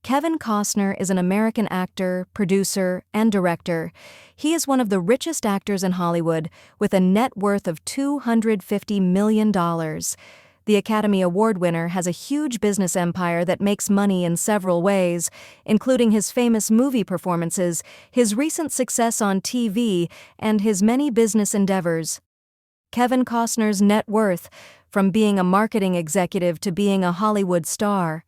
Kevin Costner is an American actor, producer, and director. He is one of the richest actors in Hollywood, with a net worth of $250 million. The Academy Award winner has a huge business empire that makes money in several ways, including his famous movie performances, his recent success on TV, and his many business endeavors. Kevin Costner's net worth, from being a marketing executive to being a Hollywood star.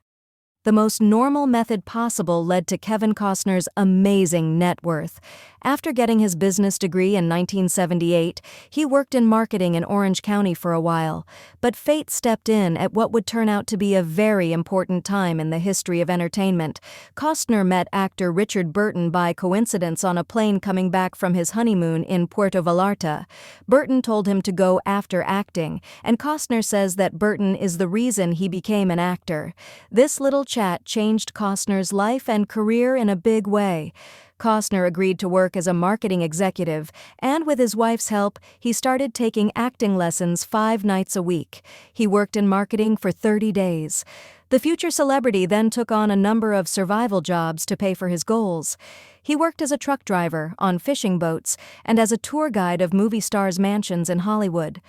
The most normal method possible led to Kevin Costner's amazing net worth. After getting his business degree in 1978, he worked in marketing in Orange County for a while, but fate stepped in at what would turn out to be a very important time in the history of entertainment. Costner met actor Richard Burton by coincidence on a plane coming back from his honeymoon in Puerto Vallarta. Burton told him to go after acting, and Costner says that Burton is the reason he became an actor. This little chat changed Costner's life and career in a big way. Costner agreed to work as a marketing executive, and with his wife's help, he started taking acting lessons 5 nights a week. He worked in marketing for 30 days. The future celebrity then took on a number of survival jobs to pay for his goals. He worked as a truck driver, on fishing boats, and as a tour guide of movie stars' mansions in Hollywood.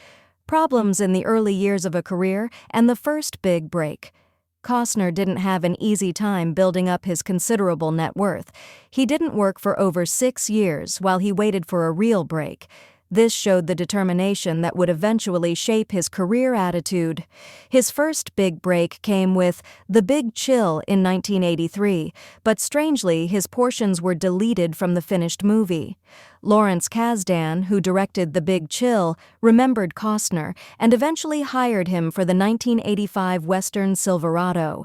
Problems in the early years of a career, and the first big break. Costner didn't have an easy time building up his considerable net worth. He didn't work for over 6 years while he waited for a real break. This showed the determination that would eventually shape his career attitude. His first big break came with The Big Chill in 1983, but strangely, his portions were deleted from the finished movie. Lawrence Kasdan, who directed The Big Chill, remembered Costner and eventually hired him for the 1985 Western Silverado.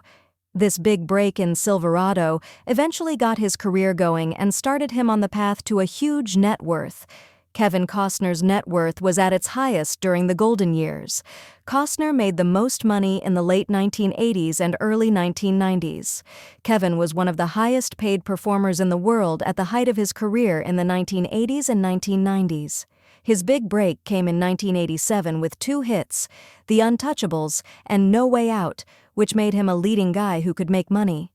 This big break in Silverado eventually got his career going and started him on the path to a huge net worth. Kevin Costner's net worth was at its highest during the golden years. Costner made the most money in the late 1980s and early 1990s. Kevin was one of the highest-paid performers in the world at the height of his career in the 1980s and 1990s. His big break came in 1987 with 2 hits, The Untouchables and No Way Out, which made him a leading guy who could make money.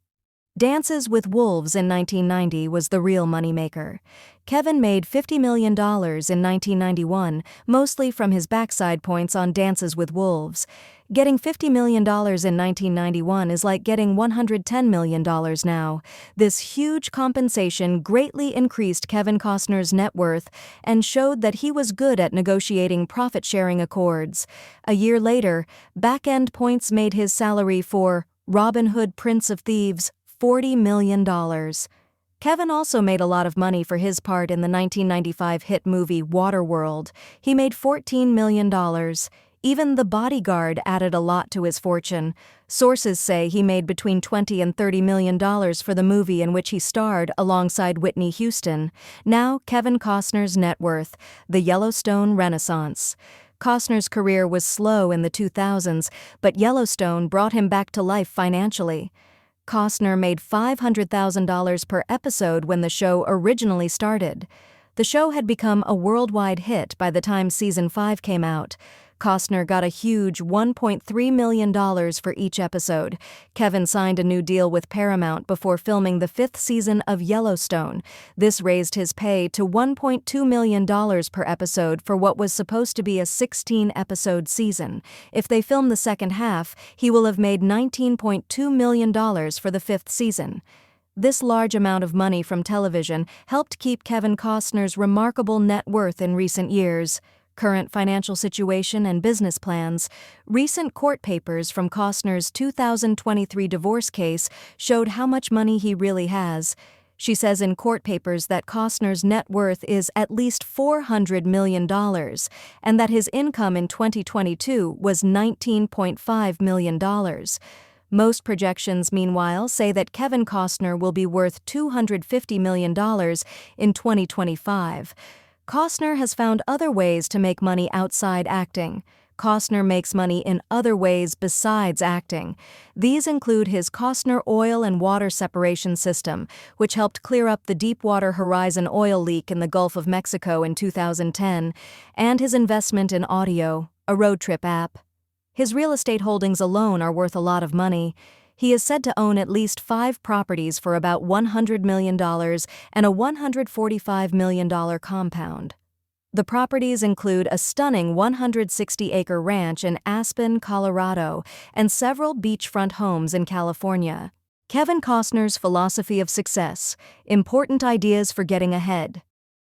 Dances with Wolves in 1990 was the real moneymaker. Kevin made $50 million in 1991, mostly from his backside points on Dances with Wolves. Getting $50 million in 1991 is like getting $110 million now. This huge compensation greatly increased Kevin Costner's net worth and showed that he was good at negotiating profit-sharing accords. A year later, back-end points made his salary for Robin Hood, Prince of Thieves $40 million. Kevin also made a lot of money for his part in the 1995 hit movie Waterworld. He made $14 million. Even The Bodyguard added a lot to his fortune. Sources say he made between $20 and $30 million for the movie in which he starred alongside Whitney Houston. Now, Kevin Costner's net worth, the Yellowstone Renaissance. Costner's career was slow in the 2000s, but Yellowstone brought him back to life financially. Costner made $500,000 per episode when the show originally started. The show had become a worldwide hit by the time season 5 came out. Costner got a huge $1.3 million for each episode. Kevin signed a new deal with Paramount before filming the 5th season of Yellowstone. This raised his pay to $1.2 million per episode for what was supposed to be a 16-episode season. If they film the second half, he will have made $19.2 million for the 5th season. This large amount of money from television helped keep Kevin Costner's remarkable net worth in recent years. Current financial situation and business plans. Recent court papers from Costner's 2023 divorce case showed how much money he really has. She says in court papers that Costner's net worth is at least $400 million and that his income in 2022 was $19.5 million. Most projections, meanwhile, say that Kevin Costner will be worth $250 million in 2025. Costner has found other ways to make money outside acting. Costner makes money in other ways besides acting. These include his Costner oil and water separation system, which helped clear up the Deepwater Horizon oil leak in the Gulf of Mexico in 2010, and his investment in Audio, a road trip app. His real estate holdings alone are worth a lot of money. He is said to own at least 5 properties for about $100 million and a $145 million compound. The properties include a stunning 160-acre ranch in Aspen, Colorado, and several beachfront homes in California. Kevin Costner's philosophy of success: important ideas for getting ahead.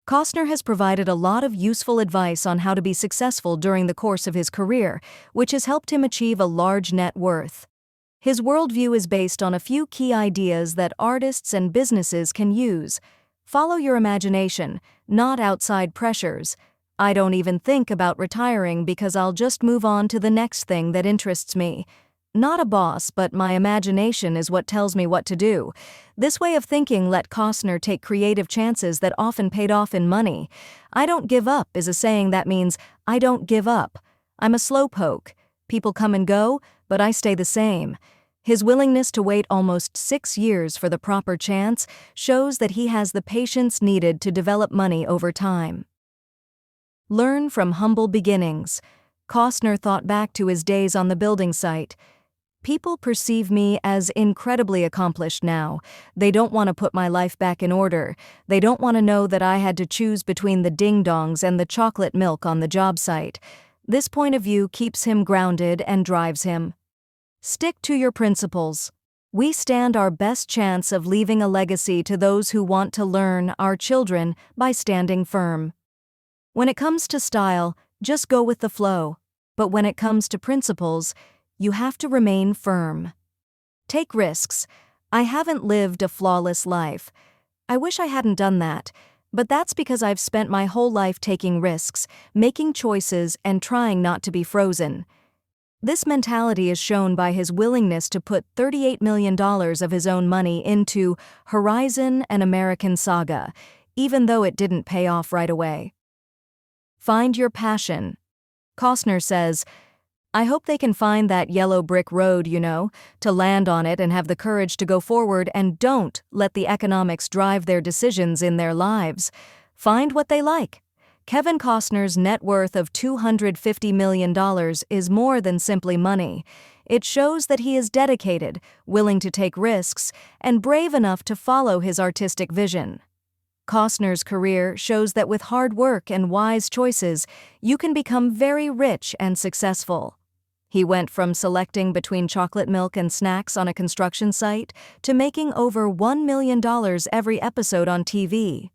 Costner has provided a lot of useful advice on how to be successful during the course of his career, which has helped him achieve a large net worth. His worldview is based on a few key ideas that artists and businesses can use. Follow your imagination, not outside pressures. I don't even think about retiring because I'll just move on to the next thing that interests me. Not a boss, but my imagination is what tells me what to do. This way of thinking let Costner take creative chances that often paid off in money. I don't give up is a saying that means, I don't give up. I'm a slowpoke. People come and go, but I stay the same. His willingness to wait almost 6 years for the proper chance shows that he has the patience needed to develop money over time. Learn from humble beginnings. Costner thought back to his days on the building site. People perceive me as incredibly accomplished now. They don't want to put my life back in order. They don't want to know that I had to choose between the ding-dongs and the chocolate milk on the job site. This point of view keeps him grounded and drives him. Stick to your principles. We stand our best chance of leaving a legacy to those who want to learn, our children, by standing firm. When it comes to style, just go with the flow. But when it comes to principles, you have to remain firm. Take risks. I haven't lived a flawless life. I wish I hadn't done that, but that's because I've spent my whole life taking risks, making choices, and trying not to be frozen. This mentality is shown by his willingness to put $38 million of his own money into Horizon: An American Saga, even though it didn't pay off right away. Find your passion. Costner says, I hope they can find that yellow brick road, to land on it and have the courage to go forward and don't let the economics drive their decisions in their lives. Find what they like. Kevin Costner's net worth of $250 million is more than simply money. It shows that he is dedicated, willing to take risks, and brave enough to follow his artistic vision. Costner's career shows that with hard work and wise choices, you can become very rich and successful. He went from selecting between chocolate milk and snacks on a construction site to making over $1 million every episode on TV.